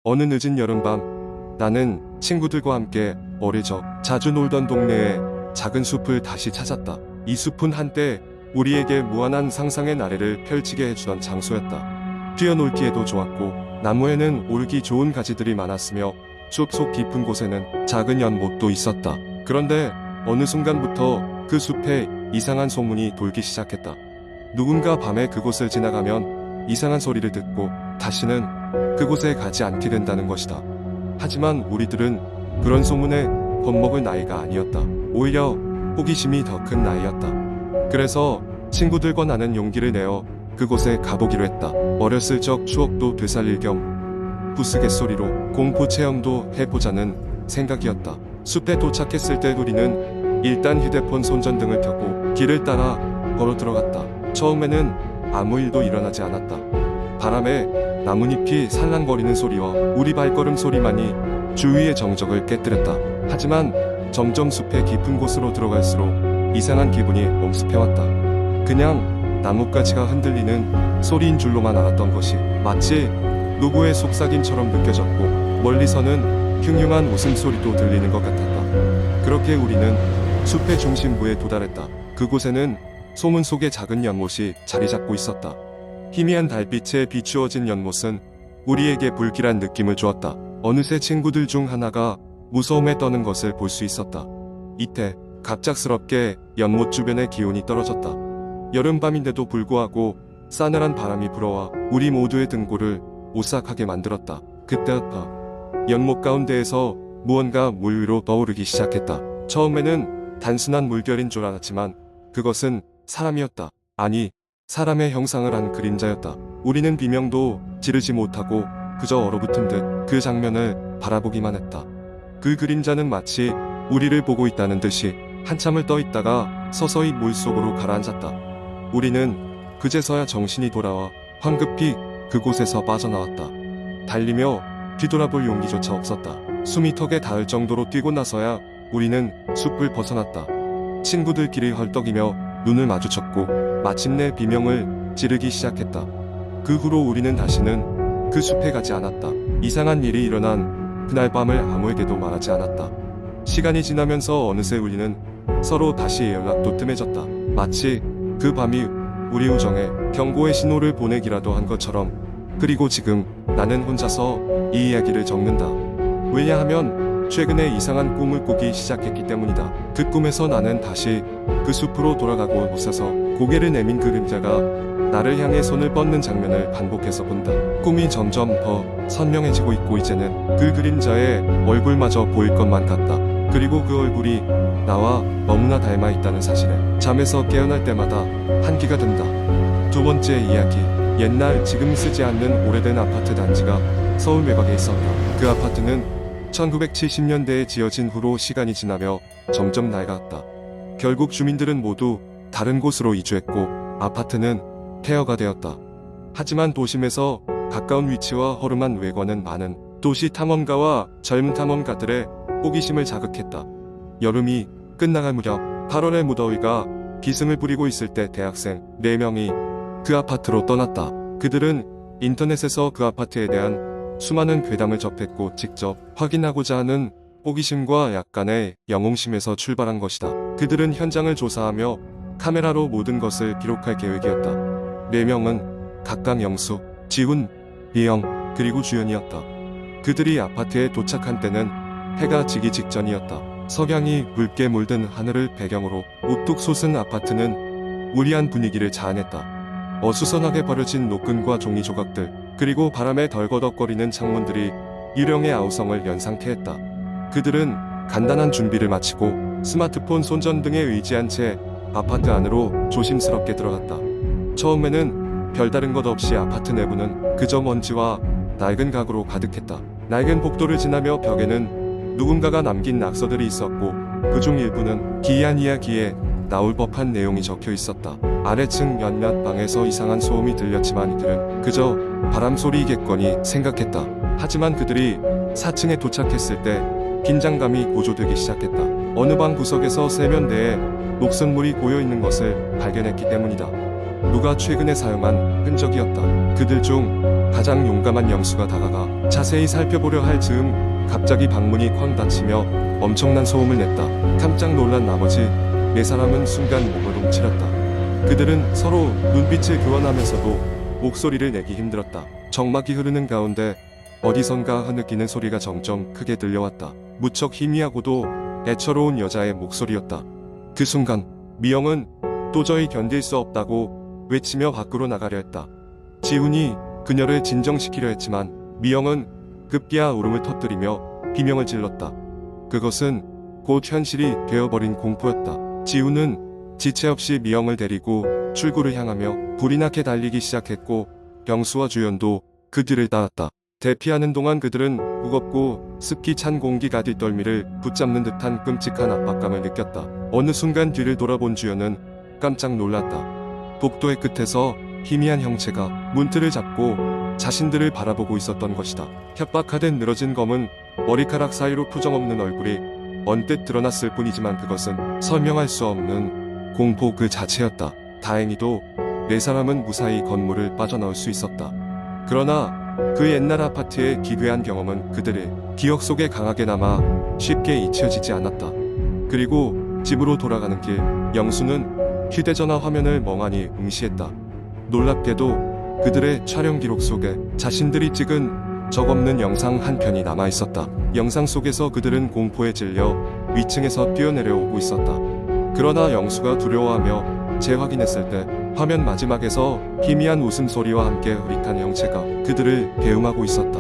어느 늦은 여름밤, 나는 친구들과 함께 어릴 적 자주 놀던 동네의 작은 숲을 다시 찾았다. 이 숲은 한때 우리에게 무한한 상상의 나래를 펼치게 해주던 장소였다. 뛰어놀기에도 좋았고 나무에는 오르기 좋은 가지들이 많았으며 숲 속 깊은 곳에는 작은 연못도 있었다. 그런데 어느 순간부터 그 숲에 이상한 소문이 돌기 시작했다. 누군가 밤에 그곳을 지나가면 이상한 소리를 듣고 다시는 그곳에 가지 않게 된다는 것이다. 하지만 우리들은 그런 소문에 겁먹을 나이가 아니었다. 오히려 호기심이 더 큰 나이였다. 그래서 친구들과 나는 용기를 내어 그곳에 가보기로 했다. 어렸을 적 추억도 되살릴 겸 부스갯소리로 공포 체험도 해보자는 생각이었다. 숲에 도착했을 때 우리는 일단 휴대폰 손전등을 켜고 길을 따라 걸어 들어갔다. 처음에는 아무 일도 일어나지 않았다. 바람에 나뭇잎이 살랑거리는 소리와 우리 발걸음 소리만이 주위의 정적을 깨뜨렸다. 하지만 점점 숲의 깊은 곳으로 들어갈수록 이상한 기분이 엄습해왔다. 그냥 나뭇가지가 흔들리는 소리인 줄로만 알았던 것이 마치 누구의 속삭임처럼 느껴졌고 멀리서는 흉흉한 웃음소리도 들리는 것 같았다. 그렇게 우리는 숲의 중심부에 도달했다. 그곳에는 소문 속의 작은 연못이 자리 잡고 있었다. 희미한 달빛에 비추어진 연못은 우리에게 불길한 느낌을 주었다. 어느새 친구들 중 하나가 무서움에 떠는 것을 볼 수 있었다. 이때 갑작스럽게 연못 주변의 기온이 떨어졌다. 여름밤인데도 불구하고 싸늘한 바람이 불어와 우리 모두의 등골을 오싹하게 만들었다. 그때였다. 연못 가운데에서 무언가 물 위로 떠오르기 시작했다. 처음에는 단순한 물결인 줄 알았지만 그것은 사람이었다. 아니, 사람의 형상을 한 그림자였다. 우리는 비명도 지르지 못하고 그저 얼어붙은 듯 그 장면을 바라보기만 했다. 그 그림자는 마치 우리를 보고 있다는 듯이 한참을 떠 있다가 서서히 물속으로 가라앉았다. 우리는 그제서야 정신이 돌아와 황급히 그곳에서 빠져나왔다. 달리며 뒤돌아볼 용기조차 없었다. 숨이 턱에 닿을 정도로 뛰고 나서야 우리는 숲을 벗어났다. 친구들끼리 헐떡이며 눈을 마주쳤고 마침내 비명을 지르기 시작했다. 그 후로 우리는 다시는 그 숲에 가지 않았다. 이상한 일이 일어난 그날 밤을 아무에게도 말하지 않았다. 시간이 지나면서 어느새 우리는 서로 다시 연락도 뜸해졌다. 마치 그 밤이 우리 우정에 경고의 신호를 보내기라도 한 것처럼. 그리고 지금 나는 혼자서 이 이야기를 적는다. 왜냐하면 최근에 이상한 꿈을 꾸기 시작했기 때문이다. 그 꿈에서 나는 다시 그 숲으로 돌아가고 곳에서 고개를 내민 그림자가 나를 향해 손을 뻗는 장면을 반복해서 본다. 꿈이 점점 더 선명해지고 있고 이제는 그 그림자의 얼굴마저 보일 것만 같다. 그리고 그 얼굴이 나와 너무나 닮아 있다는 사실에 잠에서 깨어날 때마다 한기가 든다. 두 번째 이야기. 옛날 지금 쓰지 않는 오래된 아파트 단지가 서울 외곽에 있었다. 그 아파트는 1970년대에 지어진 후로 시간이 지나며 점점 낡았다. 결국 주민들은 모두 다른 곳으로 이주했고 아파트는 폐허가 되었다. 하지만 도심에서 가까운 위치와 허름한 외관은 많은 도시 탐험가와 젊은 탐험가들의 호기심을 자극했다. 여름이 끝나갈 무렵 8월의 무더위가 기승을 부리고 있을 때 대학생 4명이 그 아파트로 떠났다. 그들은 인터넷에서 그 아파트에 대한 수많은 괴담을 접했고 직접 확인하고자 하는 호기심과 약간의 영웅심에서 출발한 것이다. 그들은 현장을 조사하며 카메라로 모든 것을 기록할 계획이었다. 4명은 각각 영수, 지훈, 비영, 그리고 주연이었다. 그들이 아파트에 도착한 때는 해가 지기 직전이었다. 석양이 붉게 물든 하늘을 배경으로 우뚝 솟은 아파트는 우리한 분위기를 자아냈다. 어수선하게 버려진 노끈과 종이 조각들, 그리고 바람에 덜거덕거리는 창문들이 유령의 아우성을 연상케 했다. 그들은 간단한 준비를 마치고 스마트폰 손전등에 의지한 채 아파트 안으로 조심스럽게 들어갔다. 처음에는 별다른 것 없이 아파트 내부는 그저 먼지와 낡은 가구로 가득했다. 낡은 복도를 지나며 벽에는 누군가가 남긴 낙서들이 있었고 그중 일부는 기이한 이야기에 나올 법한 내용이 적혀 있었다. 아래층 몇몇 방에서 이상한 소음이 들렸지만 이들은 그저 바람소리이겠거니 생각했다. 하지만 그들이 4층에 도착했을 때 긴장감이 고조되기 시작했다. 어느 방 구석에서 세면대에 녹슨 물이 고여있는 것을 발견했기 때문이다. 누가 최근에 사용한 흔적이었다. 그들 중 가장 용감한 영수가 다가가 자세히 살펴보려 할 즈음 갑자기 방문이 쾅 닫히며 엄청난 소음을 냈다. 깜짝 놀란 나머지 네 사람은 순간 몸을 움츠렸다. 그들은 서로 눈빛을 교환하면서도 목소리를 내기 힘들었다. 정막이 흐르는 가운데 어디선가 흐느끼는 소리가 점점 크게 들려왔다. 무척 희미하고도 애처로운 여자의 목소리였다. 그 순간 미영은 도저히 견딜 수 없다고 외치며 밖으로 나가려 했다. 지훈이 그녀를 진정시키려 했지만 미영은 급기야 울음을 터뜨리며 비명을 질렀다. 그것은 곧 현실이 되어버린 공포였다. 지훈은 지체 없이 미영을 데리고 출구를 향하며 불이 나게 달리기 시작했고 병수와 주연도 그 뒤를 따랐다. 대피하는 동안 그들은 무겁고 습기 찬 공기가 뒷덜미를 붙잡는 듯한 끔찍한 압박감을 느꼈다. 어느 순간 뒤를 돌아본 주연은 깜짝 놀랐다. 복도의 끝에서 희미한 형체가 문틀을 잡고 자신들을 바라보고 있었던 것이다. 협박하듯 늘어진 검은 머리카락 사이로 표정없는 얼굴이 언뜻 드러났을 뿐이지만 그것은 설명할 수 없는 공포 그 자체였다. 다행히도 네 사람은 무사히 건물을 빠져나올 수 있었다. 그러나 그 옛날 아파트의 기괴한 경험은 그들의 기억 속에 강하게 남아 쉽게 잊혀지지 않았다. 그리고 집으로 돌아가는 길, 영수는 휴대전화 화면을 멍하니 응시했다. 놀랍게도 그들의 촬영 기록 속에 자신들이 찍은 적없는 영상 한 편이 남아 있었다. 영상 속에서 그들은 공포에 질려 위층에서 뛰어내려오고 있었다. 그러나 영수가 두려워하며 재확인했을 때 화면 마지막에서 희미한 웃음소리와 함께 흐릿한 형체가 그들을 배웅하고 있었다.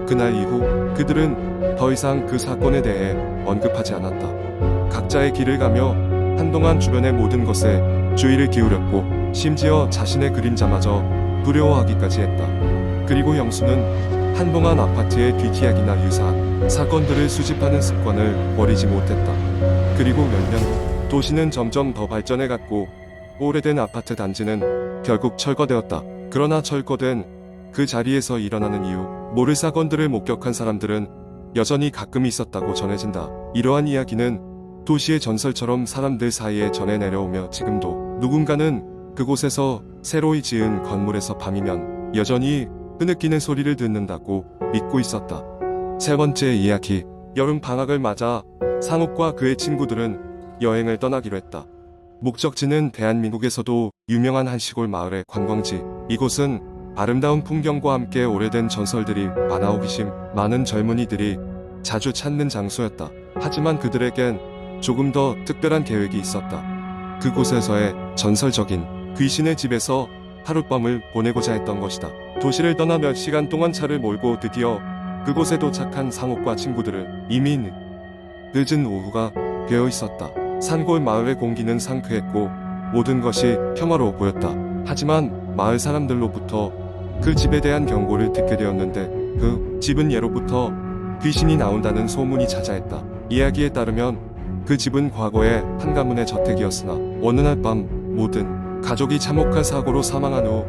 그날 이후 그들은 더 이상 그 사건에 대해 언급하지 않았다. 각자의 길을 가며 한동안 주변의 모든 것에 주의를 기울였고 심지어 자신의 그림자마저 두려워하기까지 했다. 그리고 영수는 한동안 아파트의 뒷이야기나 유사한 사건들을 수집하는 습관을 버리지 못했다. 그리고 몇 년 후 도시는 점점 더 발전해갔고 오래된 아파트 단지는 결국 철거되었다. 그러나 철거된 그 자리에서 일어나는 이유 모를 사건들을 목격한 사람들은 여전히 가끔 있었다고 전해진다. 이러한 이야기는 도시의 전설처럼 사람들 사이에 전해 내려오며 지금도 누군가는 그곳에서 새로이 지은 건물에서 밤이면 여전히 흐느끼는 소리를 듣는다고 믿고 있었다. 세 번째 이야기. 여름 방학을 맞아 상욱과 그의 친구들은 여행을 떠나기로 했다. 목적지는 대한민국에서도 유명한 한 시골 마을의 관광지. 이곳은 아름다운 풍경과 함께 오래된 전설들이 많아 호기심 많은 젊은이들이 자주 찾는 장소였다. 하지만 그들에겐 조금 더 특별한 계획이 있었다. 그곳에서의 전설적인 귀신의 집에서 하룻밤을 보내고자 했던 것이다. 도시를 떠나 몇 시간 동안 차를 몰고 드디어 그곳에 도착한 상욱과 친구들은 이미 늦은 오후가 되어 있었다. 산골 마을의 공기는 상쾌했고 모든 것이 평화로워 보였다. 하지만 마을 사람들로부터 그 집에 대한 경고를 듣게 되었는데 그 집은 예로부터 귀신이 나온다는 소문이 자자했다. 이야기에 따르면 그 집은 과거에 한 가문의 저택이었으나 어느 날 밤 모든 가족이 참혹한 사고로 사망한 후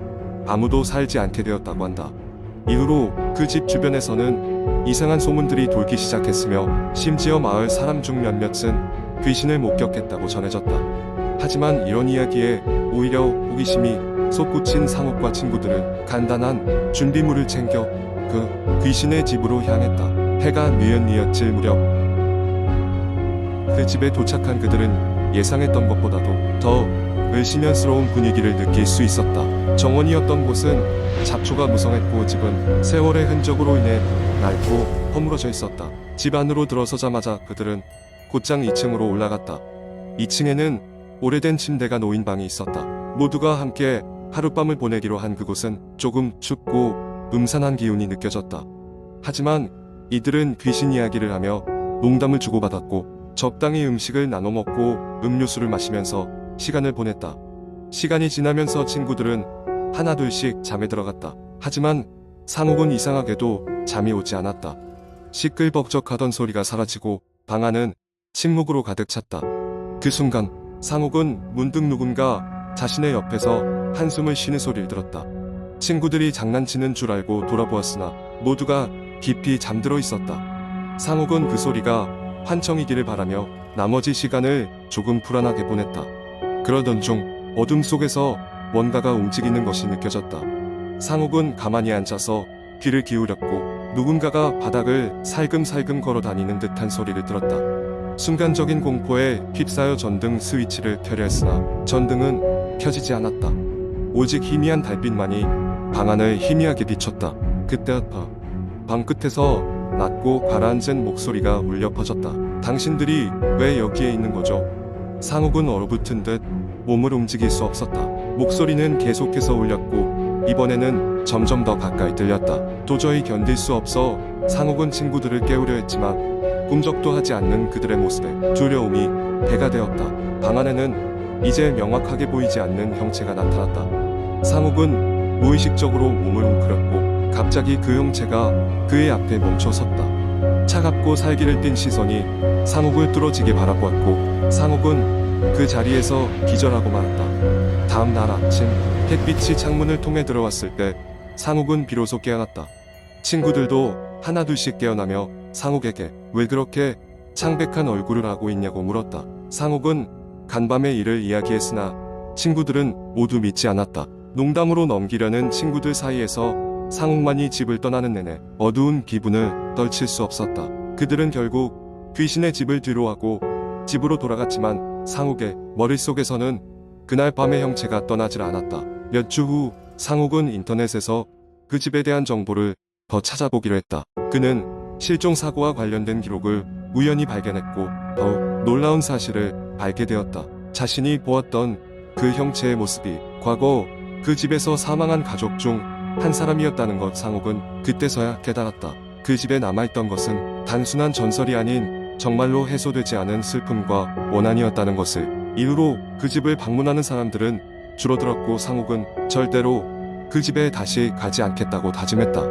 아무도 살지 않게 되었다고 한다. 이후로 그 집 주변에서는 이상한 소문들이 돌기 시작했으며 심지어 마을 사람 중 몇몇은 귀신을 목격했다고 전해졌다. 하지만 이런 이야기에 오히려 호기심이 솟구친 상욱과 친구들은 간단한 준비물을 챙겨 그 귀신의 집으로 향했다. 해가 뉘엿뉘엿질 무렵 그 집에 도착한 그들은 예상했던 것보다도 더 을씨년스러운 분위기를 느낄 수 있었다. 정원이었던 곳은 잡초가 무성했고 집은 세월의 흔적으로 인해 낡고 허물어져 있었다. 집 안으로 들어서자마자 그들은 곧장 2층으로 올라갔다. 2층에는 오래된 침대가 놓인 방이 있었다. 모두가 함께 하룻밤을 보내기로 한 그곳은 조금 춥고 음산한 기운이 느껴졌다. 하지만 이들은 귀신 이야기를 하며 농담을 주고받았고 적당히 음식을 나눠 먹고 음료수를 마시면서 시간을 보냈다. 시간이 지나면서 친구들은 하나둘씩 잠에 들어갔다. 하지만 상욱은 이상하게도 잠이 오지 않았다. 시끌벅적하던 소리가 사라지고 방 안은 침묵으로 가득 찼다. 그 순간 상욱은 문득 누군가 자신의 옆에서 한숨을 쉬는 소리를 들었다. 친구들이 장난치는 줄 알고 돌아보았으나 모두가 깊이 잠들어 있었다. 상욱은 그 소리가 환청이기를 바라며 나머지 시간을 조금 불안하게 보냈다. 그러던 중 어둠 속에서 뭔가가 움직이는 것이 느껴졌다. 상욱은 가만히 앉아서 귀를 기울였고 누군가가 바닥을 살금살금 걸어 다니는 듯한 소리를 들었다. 순간적인 공포에 휩싸여 전등 스위치를 켜려 했으나 전등은 켜지지 않았다. 오직 희미한 달빛만이 방안을 희미하게 비췄다. 그때였다. 방 끝에서 낮고 가라앉은 목소리가 울려 퍼졌다. 당신들이 왜 여기에 있는 거죠? 상욱은 얼어붙은 듯 몸을 움직일 수 없었다. 목소리는 계속해서 울렸고 이번에는 점점 더 가까이 들렸다. 도저히 견딜 수 없어 상욱은 친구들을 깨우려 했지만 꿈쩍도 하지 않는 그들의 모습에 두려움이 배가 되었다. 방 안에는 이제 명확하게 보이지 않는 형체가 나타났다. 상욱은 무의식적으로 몸을 웅크렸고 갑자기 그 형체가 그의 앞에 멈춰 섰다. 차갑고 살기를 띤 시선이 상욱을 뚫어지게 바라보았고 상욱은 그 자리에서 기절하고 말았다. 다음 날 아침 햇빛이 창문을 통해 들어왔을 때 상욱은 비로소 깨어났다. 친구들도 하나둘씩 깨어나며 상욱에게 왜 그렇게 창백한 얼굴을 하고 있냐고 물었다. 상욱은 간밤의 일을 이야기했으나 친구들은 모두 믿지 않았다. 농담으로 넘기려는 친구들 사이에서 상욱만이 집을 떠나는 내내 어두운 기분을 떨칠 수 없었다. 그들은 결국 귀신의 집을 뒤로하고 집으로 돌아갔지만 상욱의 머릿속에서는 그날 밤의 형체가 떠나질 않았다. 몇 주 후 상욱은 인터넷에서 그 집에 대한 정보를 더 찾아보기로 했다. 그는 실종 사고와 관련된 기록을 우연히 발견했고 더욱 놀라운 사실을 알게 되었다. 자신이 보았던 그 형체의 모습이 과거 그 집에서 사망한 가족 중 한 사람이었다는 것. 상욱은 그때서야 깨달았다. 그 집에 남아있던 것은 단순한 전설이 아닌 정말로 해소되지 않은 슬픔과 원한이었다는 것을. 이후로 그 집을 방문하는 사람들은 줄어들었고 상욱은 절대로 그 집에 다시 가지 않겠다고 다짐했다.